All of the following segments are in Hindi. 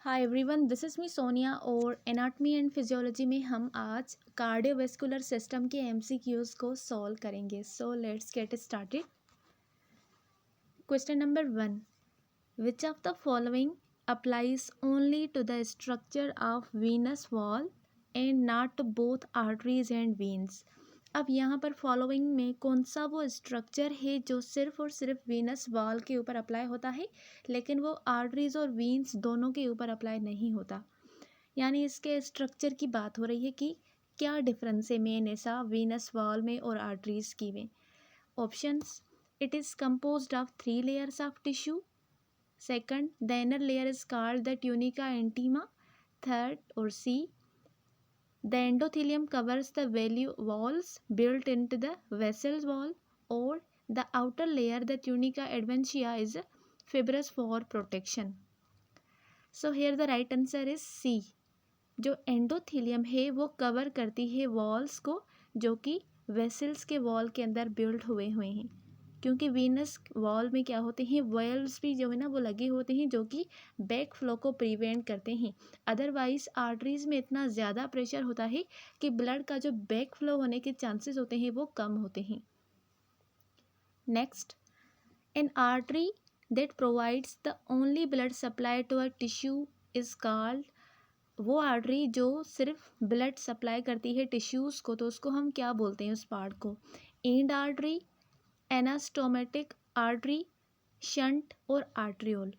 Hi everyone, this is me Sonia और एनाटमी एंड फिजियोलॉजी में हम आज कार्डियोवैस्कुलर सिस्टम के एमसीक्यूज़ को सॉल्व करेंगे। So let's get started. Question number 1, which of the following applies only to the structure of venous wall and not to both arteries and veins. अब यहाँ पर फॉलोइंग में कौन सा वो स्ट्रक्चर है जो सिर्फ और सिर्फ वीनस वॉल के ऊपर अप्लाई होता है, लेकिन वो आर्टरीज और वीन्स दोनों के ऊपर अप्लाई नहीं होता। यानी इसके स्ट्रक्चर की बात हो रही है कि क्या डिफरेंस है मेन ऐसा वीनस वॉल में और आर्टरीज की में। Options, it is composed of 3 layers of tissue. Second, the inner layer is called the tunica intima. Third और सी, the endothelium covers the walls built into the vessel wall, or the outer layer, the tunica adventitia, is fibrous for protection. So here the right answer is C. जो एंडोथीलियम है वो कवर करती है वॉल्स को जो कि वेसल्स के वॉल के अंदर बिल्ड हुए हुए हैं, क्योंकि वीनस वॉल में क्या होते हैं, वेल्व्स भी जो है ना वो लगे होते हैं जो कि बैक फ्लो को प्रिवेंट करते हैं। अदरवाइज आर्टरीज में इतना ज़्यादा प्रेशर होता है कि ब्लड का जो बैक फ्लो होने के चांसेस होते हैं वो कम होते हैं। Next, an artery that provides the only blood supply to a tissue is called, वो आर्टरी जो सिर्फ ब्लड सप्लाई करती है टिश्यूज़ को, तो उसको हम क्या बोलते हैं उस पार्ट को? एंड आर्टरी, एनास्टोमेटिक आर्टरी, शंट और arteriole.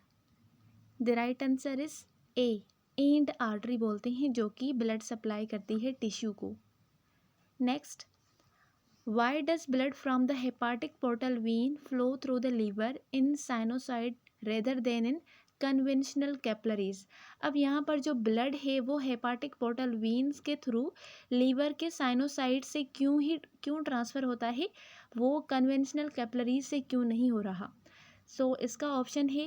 The right answer is A, and artery बोलते हैं जो कि ब्लड सप्लाई करती है टिश्यू को। Next, why does blood from the hepatic portal vein flow through the liver in sinusoid rather than in conventional capillaries. अब यहाँ पर जो ब्लड है वो हेपाटिक पोर्टल वेन्स के थ्रू लीवर के साइनोसाइड से क्यों ट्रांसफ़र होता है, वो कन्वेंशनल कैपलरीज से क्यों नहीं हो रहा? सो इसका ऑप्शन है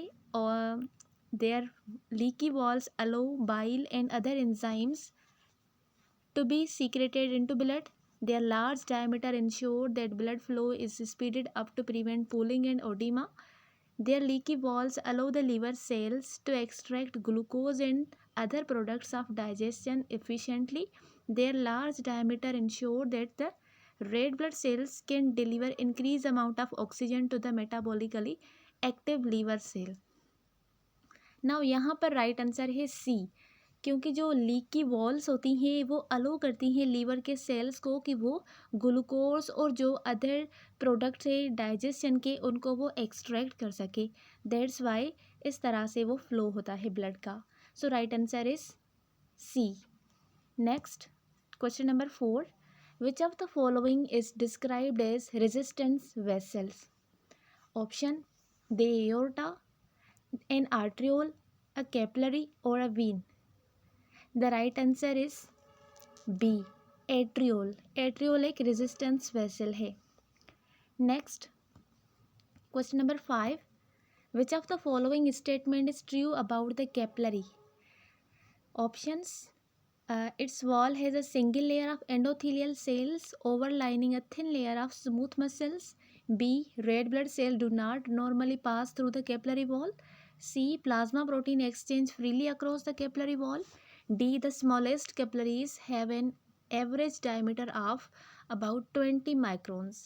their leaky walls allow bile and other enzymes to be secreted into blood. Their large diameter ensure that blood flow is speeded up to prevent pooling and edema. Their leaky walls allow the liver cells to extract glucose and other products of digestion efficiently. Their large diameter ensure that the red blood cells can deliver increased amount of oxygen to the metabolically active liver cell. Now यहाँ पर राइट आंसर है सी, क्योंकि जो लीकी वॉल्स होती हैं वो अलो करती हैं लीवर के सेल्स को कि वो ग्लूकोज और जो अदर प्रोडक्ट्स है डाइजेशन के उनको वो एक्सट्रैक्ट कर सके। दैट्स वाई इस तरह से वो फ्लो होता है ब्लड का। So right answer is C. Next, question number 4, which of the following is described as resistance vessels? Option, the aorta, an arteriole, a capillary और a vein. The right answer is B, arteriole. Arteriole एक रेजिस्टेंस वेसल है। Next, question number 5, which of the following statement is true about the capillary? Options, its wall has a single layer of endothelial cells overlining a thin layer of smooth muscles. B, red blood cell do not normally pass through the capillary wall. C, plasma protein exchange freely across the capillary wall. D, the smallest capillaries have an average diameter of about 20 microns.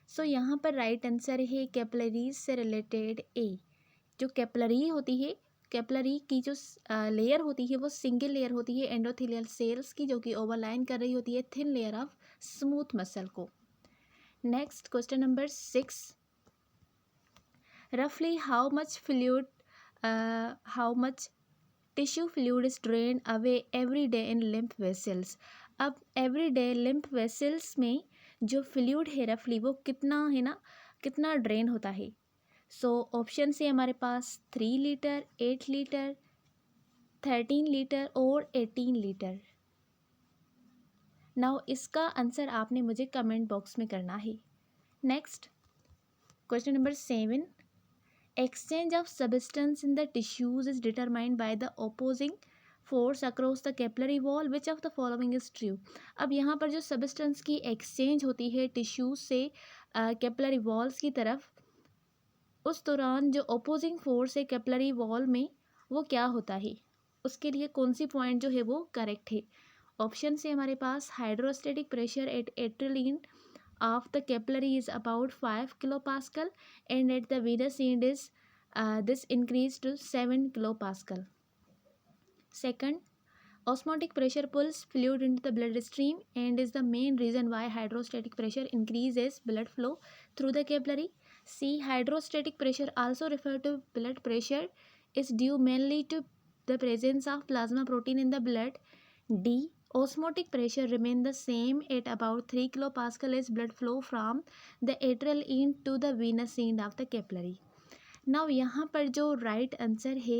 So यहाँ पर राइट आंसर है कैपिलरीज से रिलेटेड ए। जो कैपिलरी होती है, कैपिलरी की जो लेयर होती है वो सिंगल लेयर होती है एंडोथेलियल सेल्स की, जो कि ओवरलाइन कर रही होती है thin layer of smooth muscle को। नेक्स्ट, क्वेश्चन नंबर 6, रफली how much tissue fluid is drain away every day in lymph vessels? अब एवरी डे लिम्फ वेसल्स में जो फ्लूइड है रफली वो कितना ड्रेन होता है? सो ऑप्शन से हमारे पास 3 लीटर, 8 लीटर, 13 लीटर और 18 लीटर। नाउ इसका आंसर आपने मुझे कमेंट बॉक्स में करना है। Next, question number 7, exchange of substance in the tissues is determined by the opposing force across the capillary wall. Which of the following is true? अब यहाँ पर जो substance की exchange होती है टिश्यूज से कैपिलरी वॉल्स की तरफ, उस दौरान जो opposing force है कैपिलरी वॉल में वो क्या होता है? उसके लिए कौन सी पॉइंट जो है वो करेक्ट है। ऑप्शन से हमारे पास hydrostatic pressure at arterial end of the capillary is about 5 kilo pascal and at the venous end is this increased to 7 kilopascal. Second, osmotic pressure pulls fluid into the bloodstream and is the main reason why hydrostatic pressure increases blood flow through the capillary. C. Hydrostatic pressure, also referred to blood pressure, is due mainly to the presence of plasma protein in the blood. D. Osmotic pressure remains the same at about 3 kilopascal as blood flow from the atrial end to the venous end of the capillary. Now यहाँ पर जो राइट आंसर है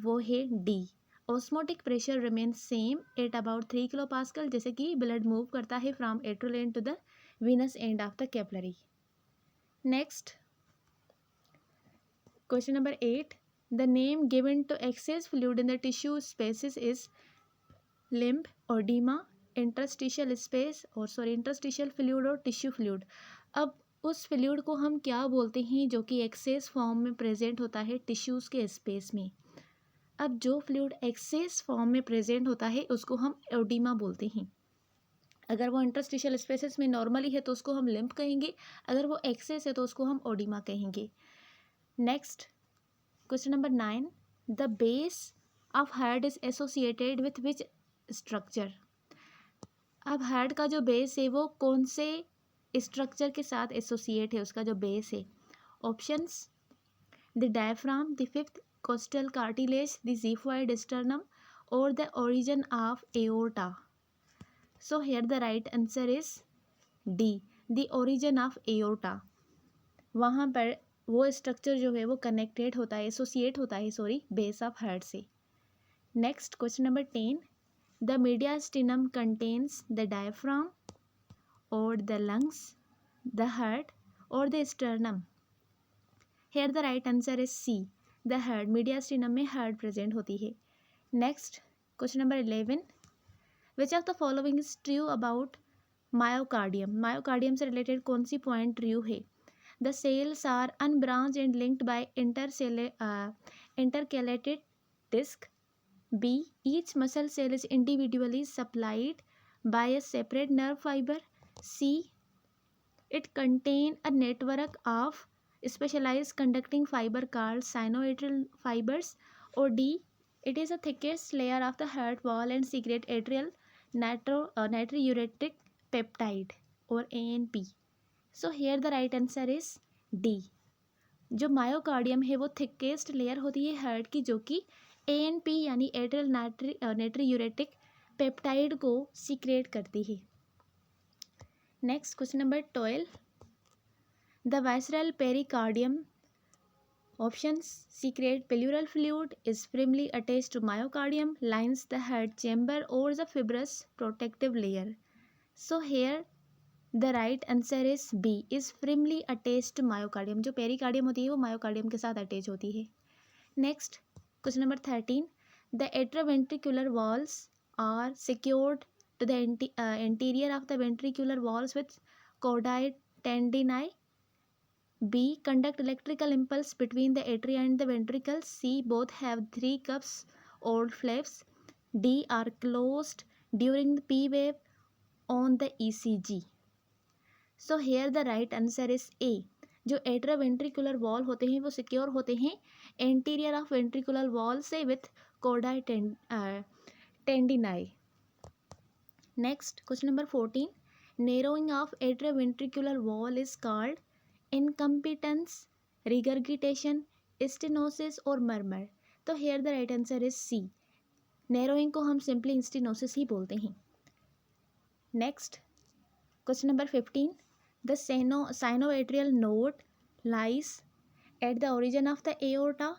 वो है D, osmotic pressure remains same at about 3 kilo pascal, जैसे कि ब्लड मूव करता है फ्रॉम arterial end to the venous end of the capillary. Next question number 8. The name given to excess fluid in the tissue spaces is lymph, oedema, interstitial space interstitial fluid और टिश्यू फ्लूइड. अब उस फ्लूइड को हम क्या बोलते हैं जो कि एक्सेस फॉर्म में प्रेजेंट होता है टिश्यूज़ के स्पेस में. अब जो फ्लूइड एक्सेस फॉर्म में प्रेजेंट होता है उसको हम ओडिमा बोलते हैं. अगर वो इंटरस्टिशियल स्पेसेस में नॉर्मली है तो उसको हम लिम्फ कहेंगे, अगर वो एक्सेस है तो उसको हम ओडिमा कहेंगे. Next question number 9. The base of head is associated with which structure. अब हेड का जो बेस है वो कौन से स्ट्रक्चर के साथ एसोसिएट है, उसका जो बेस है. Options: the diaphragm, the fifth costal cartilage, the xiphoid sternum और the origin of aorta. So here the right answer is D, the origin of aorta. वहाँ पर वो स्ट्रक्चर जो है वो कनेक्टेड होता है, एसोसिएट होता है बेस ऑफ हेड से. Next question number 10. The mediastinum contains the diaphragm or the lungs, the heart or the sternum. Here the right answer is C, the heart. mediastinum में heart present होती है. Next question number 11. Which of the following is true about myocardium. myocardium से related कौन सी point true है. The cells are unbranched and linked by intercalated disc. B. Each muscle cell is individually supplied by a separate nerve fiber. C. It contains a network of specialized conducting fiber called sinoatrial fibers. Or D. It is the thickest layer of the heart wall and secrete atrial natriuretic peptide or ANP. So here the right answer is D. जो मायोकार्डियम है वो थिकेस्ट लेयर होती है हार्ट की, जो कि ANP यानी एट्रियल नाट्रियूरेटिक पेप्टाइड को सीक्रेट करती है. Next question number 12. The visceral pericardium. Options: secrete pleural fluid, is firmly attached to myocardium, lines the heart chamber or the fibrous protective layer. So here the right answer is B, is firmly attached to myocardium. जो पेरिकार्डियम होती है वो मायोकार्डियम के साथ अटैच होती है. Next question number 13. The atrioventricular walls are secured to the anterior of the ventricular walls with chordae tendinae. B. Conduct electrical impulse between the atria and the ventricles. C. Both have 3 cups or flaps. D. Are closed during the P wave on the ECG. So here the right answer is A. जो एट्रोवेंट्रिकुलर वॉल होते हैं वो सिक्योर होते हैं एंटीरियर ऑफ वेंट्रिकुलर वॉल से with chordae tendinae. Next question number 14. Narrowing of atrioventricular wall is called incompetence, regurgitation, stenosis or murmur. तो here the right answer is C. narrowing को हम simply stenosis ही बोलते हैं. Next question number 15. The sinoatrial node lies at the origin of the aorta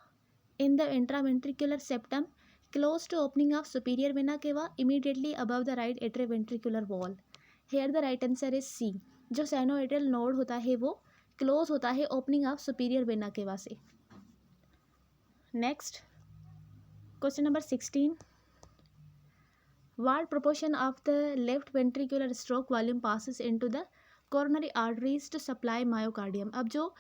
in the intraventricular septum close to opening of superior vena cava immediately above the right atrioventricular wall. Here the right answer is C. जो साइनोएट्रियल नोड होता है वो क्लोज होता है opening of superior vena cava से. Next question number 16. What proportion of the left ventricular stroke volume passes into the coronary arteries to supply myocardium. अब जो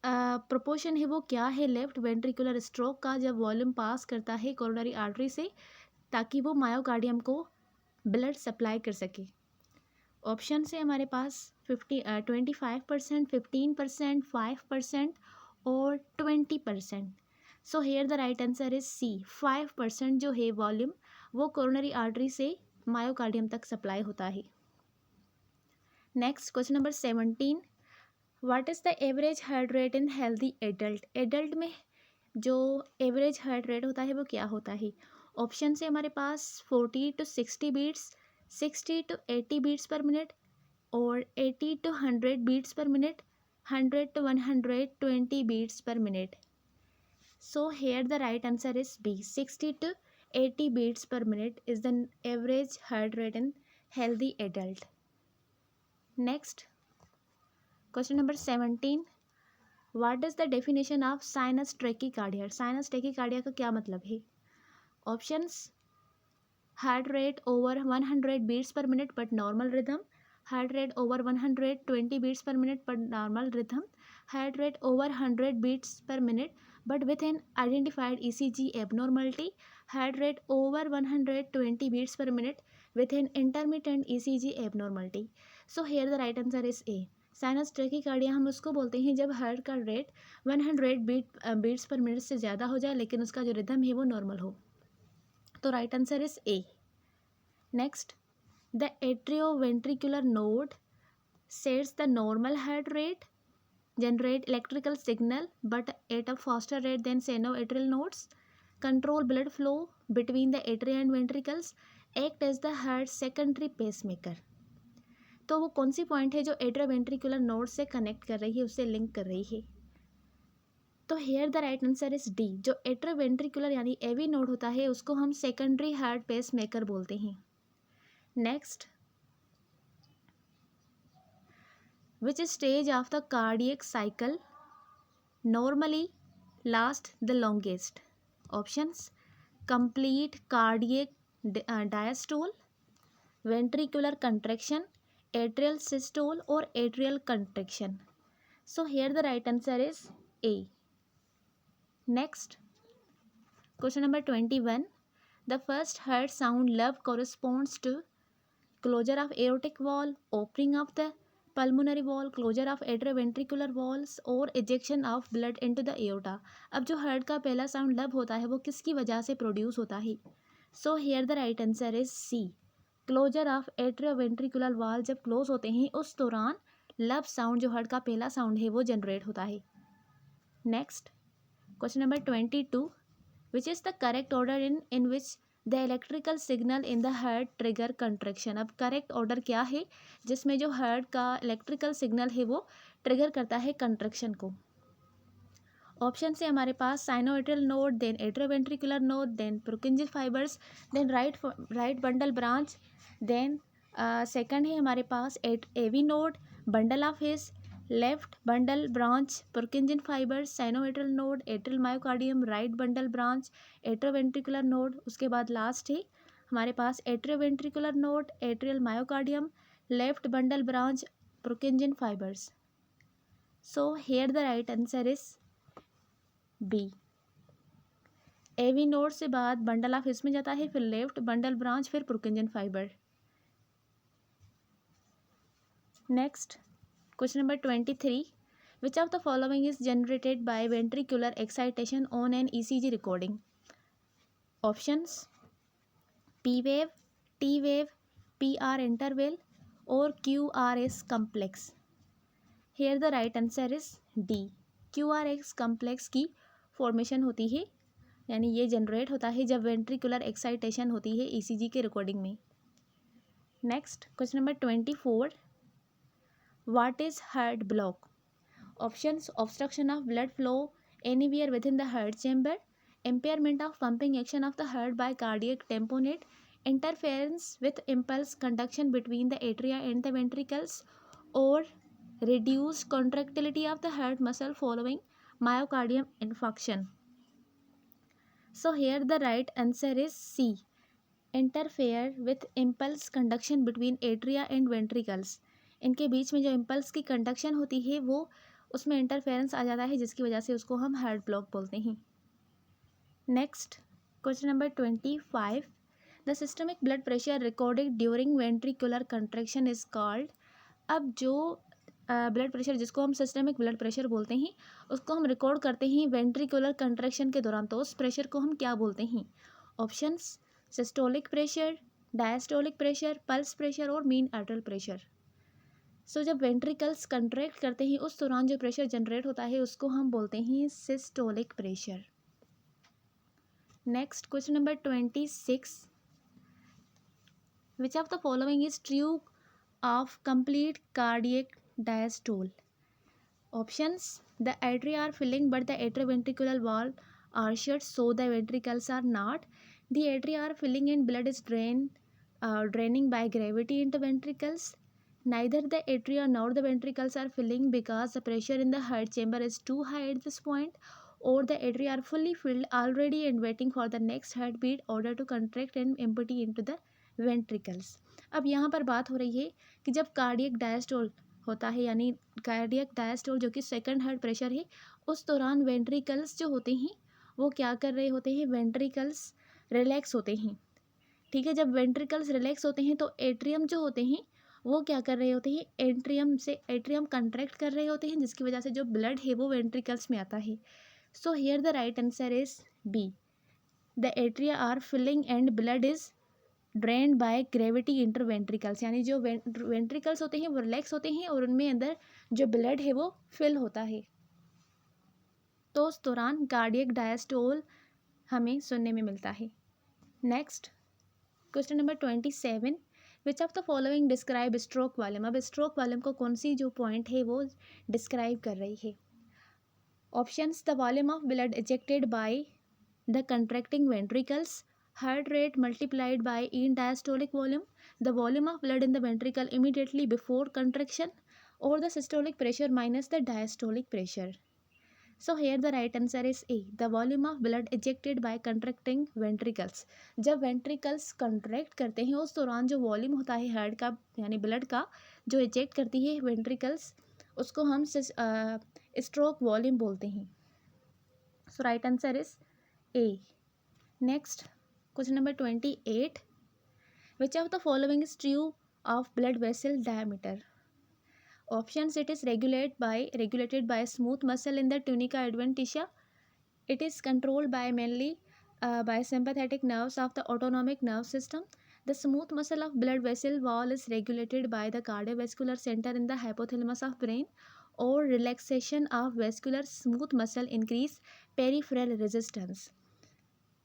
प्रोपोर्शन है वो क्या है लेफ्ट वेंट्रिकुलर स्ट्रोक का जब वॉल्यूम पास करता है कोरोनरी आर्टरी से, ताकि वो मायोकार्डियम को ब्लड सप्लाई कर सके। ऑप्शन है हमारे पास 25%, 15%, 5% और 20%। So here the right answer is C, 5% जो है वॉल्यूम वो कोरोनरी आर्टरी से मायोकार्डियम तक सप्लाई होता है। Next question number 17, what is the average heart rate in healthy adult. Adult में जो एवरेज हार्ट रेट होता है वो क्या होता है। ऑप्शन है हमारे पास 40 to 60 beats, 60 to 80 beats per minute और 80 to 100 beats per minute, 100 to 120 beats per minute. So here the right answer is B, 60 to 80 beats per minute is the average heart rate in healthy adult. Next, question number 17. What is the definition of sinus tachycardia? Sinus tachycardia का क्या मतलब है? Options: heart rate over 100 beats per minute but normal rhythm, heart rate over 120 beats per minute but normal rhythm, heart rate over 100 beats per minute but with an identified ECG abnormality, heart rate over 120 beats per minute with an intermittent ECG abnormality. So here the right answer is A. Sinus tachycardia हम उसको बोलते हैं जब हार्ट का रेट 100 बीट्स पर मिनट से ज़्यादा हो जाए लेकिन उसका जो रिदम है वो नॉर्मल हो। तो right answer is A. Next, the atrioventricular node sets the normal heart rate, generate electrical signal but at a faster rate than sinoatrial nodes, control blood flow between the atria and ventricles, act as the heart secondary pacemaker। तो वो कौन सी पॉइंट है जो एट्रियोवेंट्रिकुलर नोड से कनेक्ट कर रही है, उससे लिंक कर रही है। तो here the right answer is D. जो एट्रियोवेंट्रिकुलर यानी एवी नोड होता है उसको हम सेकेंडरी हार्ट पेस मेकर बोलते हैं। Next, which stage of the cardiac cycle normally last the longest. Options: complete cardiac diastole, ventricular contraction, atrial systole और atrial contraction. So here the right answer is A. Next, question number 21, the first heart sound lub corresponds to closure of aortic wall, opening of the pulmonary wall, closure of atrioventricular walls और ejection of blood into the aorta। अब जो हार्ट का पहला साउंड लब होता है वो किसकी वजह से प्रोड्यूस होता है। So here the right answer is C, closure of atrioventricular valve जब क्लोज होते हैं उस दौरान लब साउंड जो हार्ट का पहला साउंड है वो जनरेट होता है। Next, question number 22, which is the correct order in which the electrical signal in the heart trigger contraction. अब करेक्ट ऑर्डर क्या है जिसमें जो हार्ट का इलेक्ट्रिकल सिग्नल है वो ट्रिगर करता है कंट्रैक्शन को। ऑप्शन से हमारे पास sinoatrial node, then atrioventricular node, then Purkinje fibers, then right bundle branch, then second है हमारे पास AV node, bundle of His, left bundle branch, Purkinje fibers, sinoatrial node, atrial myocardium, right bundle branch, atrioventricular node, उसके बाद लास्ट है हमारे पास atrioventricular node, atrial myocardium, left bundle branch, Purkinje fibers. So here the right answer is B. AV node से बाद बंडल ऑफ हिस में जाता है, फिर लेफ्ट बंडल ब्रांच, फिर Purkinje fiber. Next, question number 23, which of the following is generated by ventricular excitation on an ECG recording. Options: P wave, T wave, P R interval और Q R S complex. Here the right answer is D, Q R S complex की फॉर्मेशन होती है, यानी ये जनरेट होता है जब वेंट्रिकुलर एक्साइटेशन होती है ईसीजी के रिकॉर्डिंग में। Next, question number 24, what is heart block. Options: obstruction of blood flow anywhere with in the heart chamber, impairment of pumping action of the heart by cardiac tamponade, interference with impulse conduction between the atria and the ventricles, or reduced contractility of the heart muscle following myocardium infarction। So here the right answer is C, interfere with impulse conduction between atria and ventricles। इनके बीच में जो इम्पल्स की कंडक्शन होती है वो उसमें इंटरफेरेंस आ जाता है, जिसकी वजह से उसको हम हार्ट ब्लॉक बोलते हैं। Next question number 25, the systemic blood pressure recorded during ventricular contraction is called. अब जो ब्लड प्रेशर जिसको हम सिस्टमिक ब्लड प्रेशर बोलते हैं उसको हम रिकॉर्ड करते हैं वेंट्रिकुलर कंट्रैक्शन के दौरान, तो उस प्रेशर को हम क्या बोलते हैं? Options: systolic pressure, diastolic pressure, pulse pressure और मीन आर्टरियल प्रेशर। सो जब वेंट्रिकल्स कंट्रैक्ट करते हैं उस दौरान जो प्रेशर जनरेट होता है उसको हम बोलते हैं systolic pressure. Next question number 26, which of the following is true of complete cardiac diastole? Options: the atria are filling but the atrioventricular wall are shut, so the ventricles are not. The atria are filling and blood is draining by gravity into ventricles. Neither the atria nor the ventricles are filling because the pressure in the heart chamber is too high at this point, or the atria are fully filled already and waiting for the next heartbeat order to contract and empty into the ventricles. अब यहाँ पर बात हो रही है कि जब कार्डियक डायस्टोल होता है, यानी कार्डियक डायस्टोल जो कि सेकंड हार्ट प्रेशर है, उस दौरान वेंट्रिकल्स जो होते हैं वो क्या कर रहे होते हैं? वेंट्रिकल्स रिलैक्स होते हैं। ठीक है, जब वेंट्रिकल्स रिलैक्स होते हैं तो एट्रियम जो होते हैं वो क्या कर रहे होते हैं? एट्रियम कंट्रैक्ट कर रहे होते हैं, जिसकी वजह से जो ब्लड है वो वेंट्रिकल्स में आता है। So here the right answer is B, the atria are filling and blood is drained by gravity into ventricles, यानी जो वेंट्रिकल्स होते हैं वो रिलैक्स होते हैं और उनमें अंदर जो ब्लड है वो फिल होता है, तो उस दौरान कार्डियक डायस्टोल हमें सुनने में मिलता है। Next question number 27, which of the following describe stroke volume? अब स्ट्रोक वॉल्यूम को कौन सी जो पॉइंट है वो डिस्क्राइब कर रही है? Options: the volume of blood ejected by the contracting ventricles, heart rate multiplied by in diastolic volume, the volume of blood in the ventricle immediately before contraction, or the systolic pressure minus the diastolic pressure. So here the right answer is A, the volume of blood ejected by contracting ventricles. जब ventricles contract करते हैं उस दौरान जो वॉल्यूम होता है हार्ट का यानी ब्लड का जो इजेक्ट करती है ventricles, उसको हम स्ट्रोक वॉल्यूम बोलते हैं। So right answer is A. Next question number 28, which of the following is true of blood vessel diameter? Options: it is regulated by smooth muscle in the tunica adventitia. It is controlled by mainly by sympathetic nerves of the autonomic nerve system. The smooth muscle of blood vessel wall is regulated by the cardiovascular center in the hypothalamus of brain, or relaxation of vascular smooth muscle increase peripheral resistance.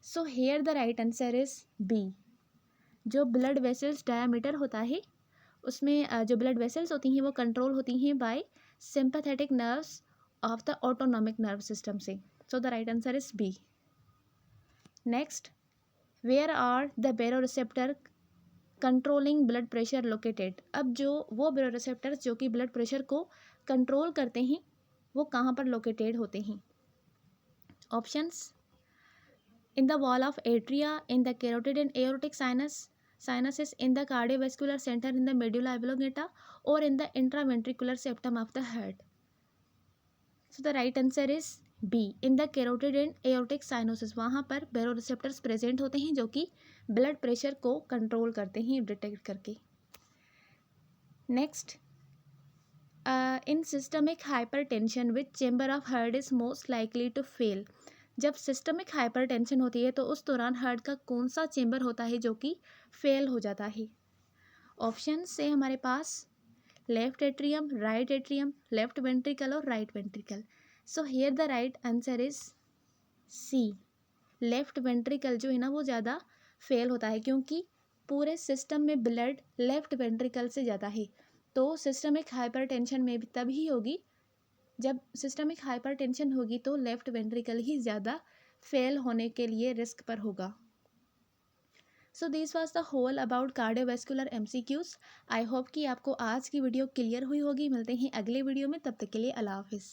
So here the right answer is B, जो ब्लड वेसल्स डायमीटर होता है उसमें जो ब्लड वेसल्स होती हैं वो कंट्रोल होती हैं by sympathetic nerves of the autonomic nerve system से। So the right answer is B. Next, where are the baroreceptor controlling blood pressure located? अब जो वो बेरोरिसेप्टर्स जो कि ब्लड प्रेशर को कंट्रोल करते हैं वो कहाँ पर लोकेटेड होते हैं? Options: in the wall of atria, in the carotid and aortic sinuses, in the cardiovascular center in the medulla oblongata, or in the intraventricular septum of the heart. So the right answer is B, in the carotid and aortic sinuses. वहाँ पर baroreceptors present होते हैं जो कि blood pressure को control करते हैं डिटेक्ट करके। Next, in systemic hypertension, which chamber of heart is most likely to fail? जब सिस्टमिक हाइपरटेंशन होती है तो उस दौरान हार्ट का कौन सा चेंबर होता है जो कि फेल हो जाता है? ऑप्शन से हमारे पास left atrium, right atrium, left ventricle और right ventricle. So here the right answer is C, left ventricle जो है ना वो ज़्यादा फेल होता है, क्योंकि पूरे सिस्टम में ब्लड लेफ्ट वेंट्रिकल से ज़्यादा है। तो सिस्टमिक हाइपरटेंशन में भी तभी होगी जब सिस्टमिक हाइपरटेंशन होगी तो लेफ्ट वेंट्रिकल ही ज़्यादा फेल होने के लिए रिस्क पर होगा। So this was the whole about cardiovascular MCQs। I hope कि आपको आज की वीडियो क्लियर हुई होगी। मिलते हैं अगले वीडियो में, तब तक के लिए अल्लाह हाफिज़।